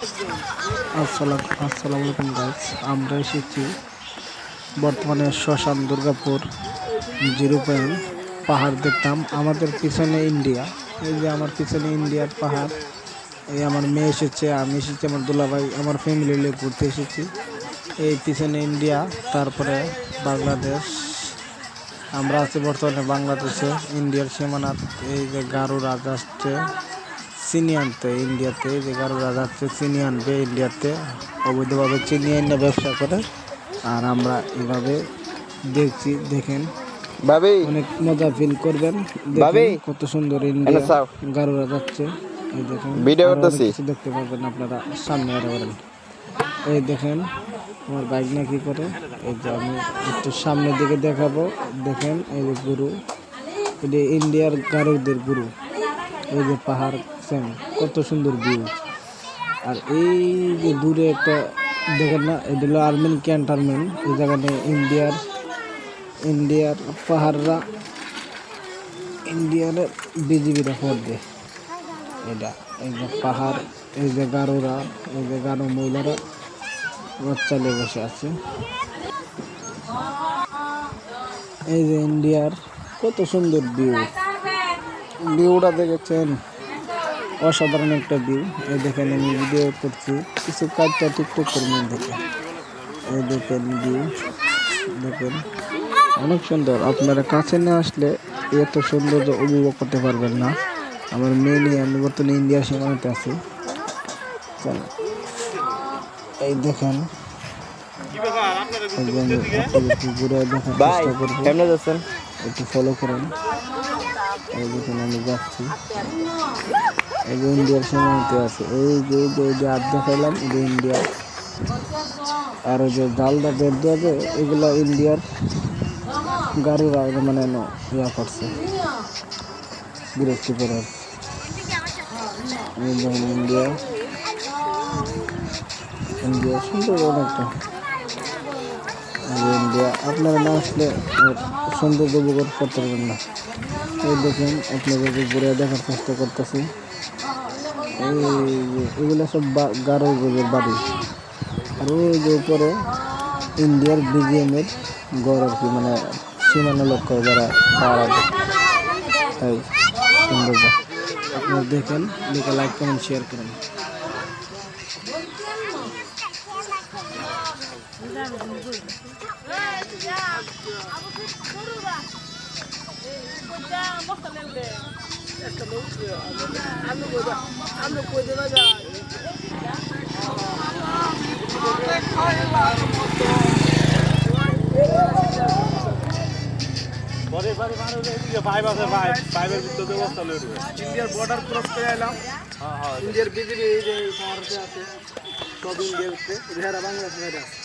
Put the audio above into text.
আসসালামু আলাইকুম গাইস, আমরা এসেছি বর্তমানে শ্মশান দুর্গাপুর 0 পয়েন্ট পাহাড় দেখতাম। আমাদের পিছনে ইন্ডিয়া, এই যে আমার পিছনে ইন্ডিয়ার পাহাড়। এই আমার মেয়ে এসেছে, আমি এসেছি, আমার দুলাভাই, আমার ফ্যামিলি নিয়ে ঘুরতে এসেছি। এই পিছনে ইন্ডিয়া, তারপরে বাংলাদেশ। আমরা আছি বর্তমানে বাংলাদেশে, ইন্ডিয়ার সীমানাত। এই যে গারো রাজা আসছে চিনি আনতে ইন্ডিয়াতে, যে গারো রাজা আসছে চিনি আনবে ইন্ডিয়াতে, অবৈধভাবে চিনি এনে ব্যবসা করে। আর আমরা এভাবে দেখছি, দেখেন ভাবি অনেক মজা ফিল করবেন। ভাবি দেখেন কত সুন্দর ইন্ডিয়া গারোরা যাচ্ছে। এই দেখেন ভিডিও আরো অনেক করতেছি। কিছু দেখতে পাবেন আপনারা সামনে আরো পারেন। এই দেখেন আমার বাইক না কি করে। এই যে আমি একটু সামনের দিকে দেখাবো, দেখেন এই যে গুরু, এটা ইন্ডিয়ার গারোদের গুরু। এই যে পাহাড় সেম, কত সুন্দর ভিউ। আর এই যে দূরে একটা দেখেন না, এটা হলো আর্মিন ক্যান্টনমেন্ট। এই জায়গাতে ইন্ডিয়ার পাহাড়রা, ইন্ডিয়ার বিজিবিরা ভোট দেয়। এটা এই যে পাহাড়, এই যে গারোরা, এই যে গারো মহিলারা বাচ্চালে বসে আছে। এই যে ইন্ডিয়ার কত সুন্দর ভিউটা দেখেছেন, অসাধারণ একটা ভিউ। এই দেখেন আমি ভিডিও করছি, কিছু কাজটা টিকটক করে নিয়ে দেখেন। এই দেখেন ভিউ, দেখেন অনেক সুন্দর। আপনারা কাছে না আসলে এত সৌন্দর্য উপভোগ করতে পারবেন না। আমার মেয়ে নিয়ে আমি বর্তমানে ইন্ডিয়ার সীমানাতে আছি। এই দেখেন ঘুরে দেখার চেষ্টা করবো, একটু ফলো করেন। এই দেখেন আমি যাচ্ছি, এই যে ইন্ডিয়ার সীমান্তে আছে। এই যে হাত দেখাইলাম, এই যে ইন্ডিয়া। আর ওই যে জালদা বের দেওয়া, এগুলো ইন্ডিয়ার গাড়িরা মানে ইয়া করছে, বিরক্তি করে। এই দেখেন ইন্ডিয়া, ইন্ডিয়া সুন্দর অনেকটা। ইন্ডিয়া আপনারা না আসলে সৌন্দর্য উপভোগ করতে পারবেন না। এই দেখেন আপনাদেরকে ঘুরে দেখার চেষ্টা করতেছি। এগুলো সব গারো বাড়ি। আর ওই যে উপরে ইন্ডিয়ার বিজিএমের গড় আর কি, মানে সীমানা লক্ষ্য যারা পাহারা দেয়। তাই সৌন্দর্য আপনারা দেখেন, দেখে লাইক কমেন্ট শেয়ার করেন। ইন্ডিয়ার বর্ডার ক্রস করে এলাম। ইন্ডিয়ার বিজেপি এই যে শহরতে আছে, সব ইন্ডিয়া উঠছে, বাংলাদেশ আছে।